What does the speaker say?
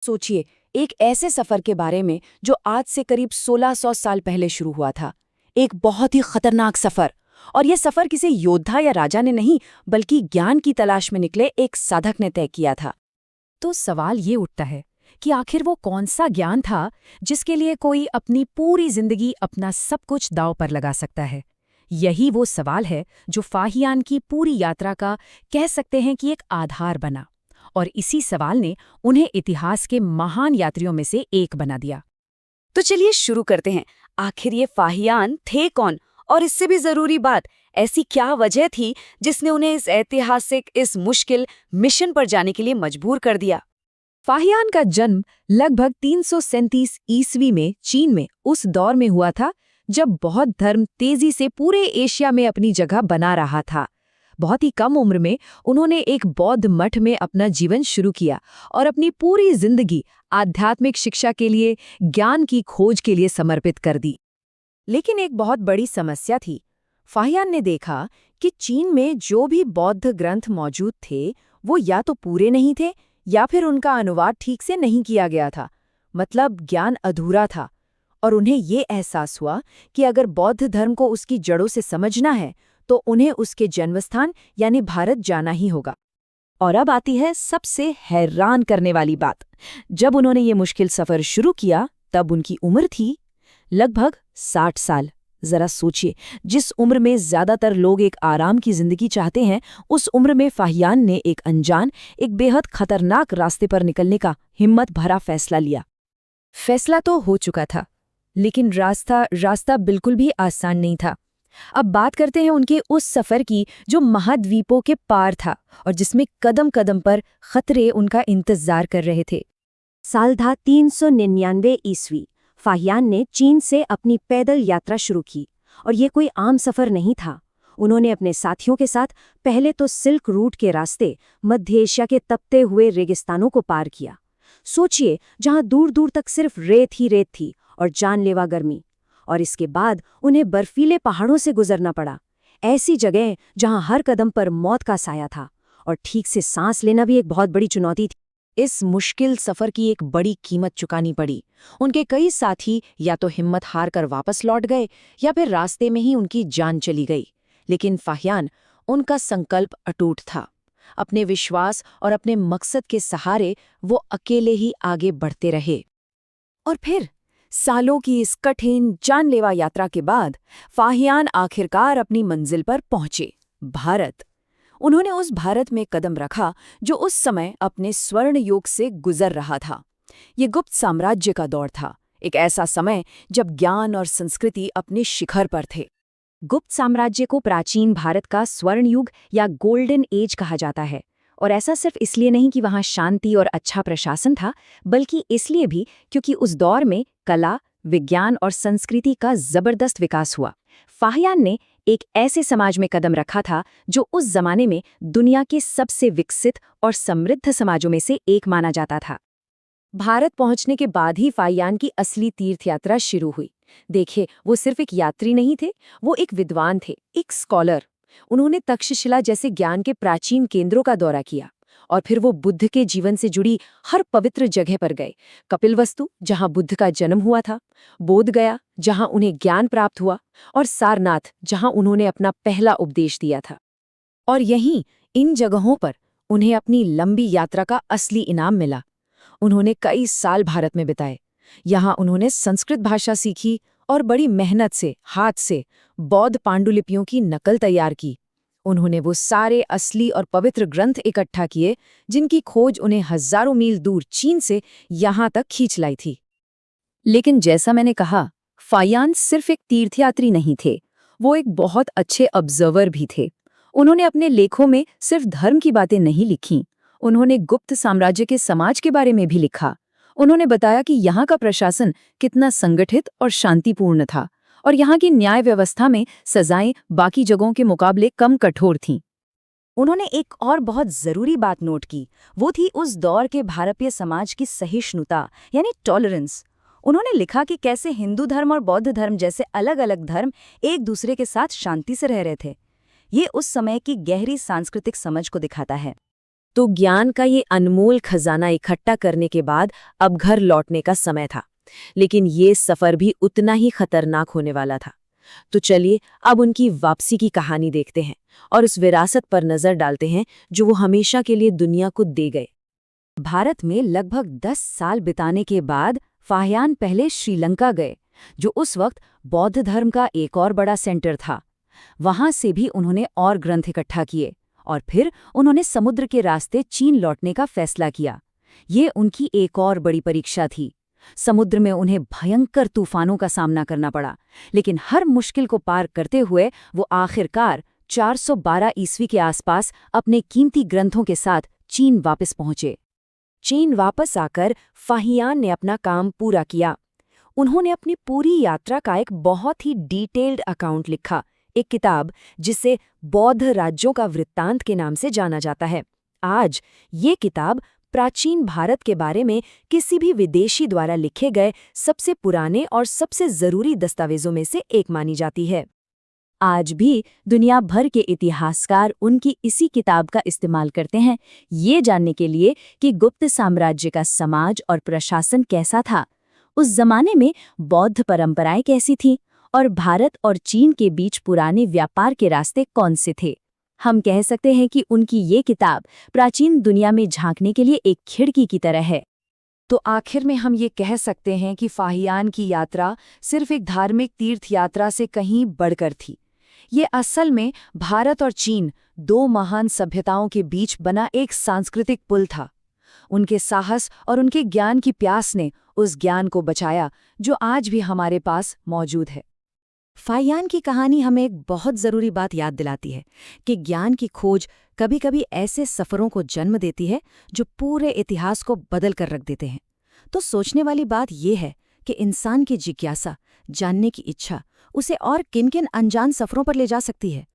सोचिए, एक ऐसे सफर के बारे में जो आज से करीब 1600 साल पहले शुरू हुआ था। एक बहुत ही खतरनाक सफर। और यह सफर किसी योद्धा या राजा ने नहीं, बल्कि ज्ञान की तलाश में निकले एक साधक ने तय किया था। तो सवाल ये उठता है कि आखिर वो कौन सा ज्ञान था जिसके लिए कोई अपनी पूरी जिंदगी अपना सब कुछ दांव पर लगा सकता है। यही वो सवाल है जो फाहियान की पूरी यात्रा का, कह सकते हैं कि एक आधार बना। और इसी सवाल ने उन्हें इतिहास के महान यात्रियों में से एक बना दिया। तो चलिए शुरू करते हैं। आखिर ये फाहियान थे कौन, और इससे भी जरूरी बात, ऐसी क्या वजह थी जिसने उन्हें इस ऐतिहासिक, इस मुश्किल मिशन पर जाने के लिए मजबूर कर दिया। फाहियान का जन्म लगभग 337 ईस्वी में चीन में उस दौर में हुआ था जब बौद्ध धर्म तेजी से पूरे एशिया में अपनी जगह बना रहा था। बहुत ही कम उम्र में उन्होंने एक बौद्ध मठ में अपना जीवन शुरू किया और अपनी पूरी जिंदगी आध्यात्मिक शिक्षा के लिए, ज्ञान की खोज के लिए समर्पित कर दी। लेकिन एक बहुत बड़ी समस्या थी। फाहियान ने देखा कि चीन में जो भी बौद्ध ग्रंथ मौजूद थे वो या तो पूरे नहीं थे या फिर उनका अनुवाद ठीक से नहीं किया गया था। मतलब ज्ञान अधूरा था। और उन्हें ये एहसास हुआ कि अगर बौद्ध धर्म को उसकी जड़ों से समझना है तो उन्हें उसके जन्मस्थान यानी भारत जाना ही होगा। और अब आती है सबसे हैरान करने वाली बात। जब उन्होंने ये मुश्किल सफर शुरू किया तब उनकी उम्र थी लगभग 60 साल। जरा सोचिए, जिस उम्र में ज्यादातर लोग एक आराम की जिंदगी चाहते हैं, उस उम्र में फाहियान ने एक अनजान, एक बेहद खतरनाक रास्ते पर निकलने का हिम्मत भरा फैसला लिया। फैसला तो हो चुका था, लेकिन रास्ता बिल्कुल भी आसान नहीं था। अब बात करते हैं उनके उस सफर की जो महाद्वीपों के पार था और जिसमें कदम कदम पर खतरे उनका इंतजार कर रहे थे। साल था 399 ईस्वी। फाहियान ने चीन से अपनी पैदल यात्रा शुरू की और ये कोई आम सफर नहीं था। उन्होंने अपने साथियों के साथ पहले तो सिल्क रूट के रास्ते मध्य एशिया के तपते हुए रेगिस्तानों को पार किया। सोचिए, जहां दूर दूर तक सिर्फ रेत ही रेत थी और जानलेवा गर्मी। और इसके बाद उन्हें बर्फीले पहाड़ों से गुजरना पड़ा, ऐसी जगह जहां हर कदम पर मौत का साया था और ठीक से सांस लेना भी एक बहुत बड़ी चुनौती थी। इस मुश्किल सफर की एक बड़ी कीमत चुकानी पड़ी। उनके कई साथी या तो हिम्मत हार कर वापस लौट गए या फिर रास्ते में ही उनकी जान चली गई। लेकिन फाहियान, उनका संकल्प अटूट था। अपने विश्वास और अपने मकसद के सहारे वो अकेले ही आगे बढ़ते रहे। और फिर सालों की इस कठिन, जानलेवा यात्रा के बाद फाहियान आखिरकार अपनी मंजिल पर पहुंचे, भारत। उन्होंने उस भारत में कदम रखा जो उस समय अपने स्वर्ण युग से गुजर रहा था। ये गुप्त साम्राज्य का दौर था, एक ऐसा समय जब ज्ञान और संस्कृति अपने शिखर पर थे। गुप्त साम्राज्य को प्राचीन भारत का स्वर्ण युग या गोल्डन एज कहा जाता है। और ऐसा सिर्फ इसलिए नहीं कि वहां शांति और अच्छा प्रशासन था, बल्कि इसलिए भी क्योंकि उस दौर में कला, विज्ञान और संस्कृति का जबरदस्त विकास हुआ। फाहियान ने एक ऐसे समाज में कदम रखा था जो उस जमाने में दुनिया के सबसे विकसित और समृद्ध समाजों में से एक माना जाता था। भारत पहुंचने के बाद ही फाहियान की असली तीर्थ यात्रा शुरू हुई। देखिए, वो सिर्फ एक यात्री नहीं थे, वो एक विद्वान थे, एक स्कॉलर। उन्होंने तक्षशिला जैसे ज्ञान के प्राचीन केंद्रों का दौरा किया और फिर वो बुद्ध के जीवन से जुड़ी हर पवित्र जगह पर गए। कपिलवस्तु, जहां बुद्ध का जन्म हुआ था, बोधगया, जहां उन्हें ज्ञान प्राप्त हुआ, और सारनाथ, जहां उन्होंने अपना पहला उपदेश दिया था। और यहीं इन जगहों पर उन्हें अपनी लंबी यात्रा का असली इनाम मिला। उन्होंने कई साल भारत में बिताए। यहाँ उन्होंने संस्कृत भाषा सीखी और बड़ी मेहनत से, हाथ से बौद्ध पांडुलिपियों की नकल तैयार की। उन्होंने वो सारे असली और पवित्र ग्रंथ इकट्ठा किए जिनकी खोज उन्हें हजारों मील दूर चीन से यहाँ तक खींच लाई थी। लेकिन जैसा मैंने कहा, फाहियान सिर्फ एक तीर्थयात्री नहीं थे, वो एक बहुत अच्छे ऑब्जर्वर भी थे। उन्होंने अपने लेखों में सिर्फ धर्म की बातें नहीं लिखीं, उन्होंने गुप्त साम्राज्य के समाज के बारे में भी लिखा। उन्होंने बताया कि यहाँ का प्रशासन कितना संगठित और शांतिपूर्ण था और यहाँ की न्याय व्यवस्था में सजाएं बाकी जगहों के मुकाबले कम कठोर थीं। उन्होंने एक और बहुत जरूरी बात नोट की, वो थी उस दौर के भारतीय समाज की सहिष्णुता यानी टॉलरेंस। उन्होंने लिखा कि कैसे हिंदू धर्म और बौद्ध धर्म जैसे अलग अलग धर्म एक दूसरे के साथ शांति से रह रहे थे। ये उस समय की गहरी सांस्कृतिक समझ को दिखाता है। तो ज्ञान का ये अनमोल खजाना इकट्ठा करने के बाद अब घर लौटने का समय था। लेकिन ये सफर भी उतना ही खतरनाक होने वाला था। तो चलिए अब उनकी वापसी की कहानी देखते हैं और उस विरासत पर नजर डालते हैं जो वो हमेशा के लिए दुनिया को दे गए। भारत में लगभग 10 साल बिताने के बाद फाहियान पहले श्रीलंका गए, जो उस वक्त बौद्ध धर्म का एक और बड़ा सेंटर था। वहां से भी उन्होंने और ग्रंथ इकट्ठा किए और फिर उन्होंने समुद्र के रास्ते चीन लौटने का फैसला किया। ये उनकी एक और बड़ी परीक्षा थी। समुद्र में उन्हें भयंकर तूफानों का सामना करना पड़ा, लेकिन हर मुश्किल को पार करते हुए वो आखिरकार 412 ईस्वी के आसपास अपने कीमती ग्रंथों के साथ चीन वापस पहुंचे। चीन वापस आकर फाहियान ने अपना काम पूरा किया। उन्होंने अपनी पूरी यात्रा का एक बहुत ही डिटेल्ड अकाउंट लिखा, एक किताब जिसे बौद्ध राज्यों का वृत्तांत के नाम से जाना जाता है। आज ये किताब प्राचीन भारत के बारे में किसी भी विदेशी द्वारा लिखे गए सबसे पुराने और सबसे जरूरी दस्तावेजों में से एक मानी जाती है। आज भी दुनिया भर के इतिहासकार उनकी इसी किताब का इस्तेमाल करते हैं, ये जानने के लिए कि गुप्त साम्राज्य का समाज और प्रशासन कैसा था, उस जमाने में बौद्ध परंपराएं कैसी थीं और भारत और चीन के बीच पुराने व्यापार के रास्ते कौन से थे। हम कह सकते हैं कि उनकी ये किताब प्राचीन दुनिया में झांकने के लिए एक खिड़की की तरह है। तो आखिर में हम ये कह सकते हैं कि फाहियान की यात्रा सिर्फ एक धार्मिक तीर्थ यात्रा से कहीं बढ़कर थी। ये असल में भारत और चीन, दो महान सभ्यताओं के बीच बना एक सांस्कृतिक पुल था। उनके साहस और उनके ज्ञान की प्यास ने उस ज्ञान को बचाया जो आज भी हमारे पास मौजूद है। फाहियान की कहानी हमें एक बहुत ज़रूरी बात याद दिलाती है कि ज्ञान की खोज कभी-कभी ऐसे सफ़रों को जन्म देती है जो पूरे इतिहास को बदल कर रख देते हैं। तो सोचने वाली बात यह है कि इंसान की जिज्ञासा, जानने की इच्छा उसे और किन-किन अनजान सफ़रों पर ले जा सकती है।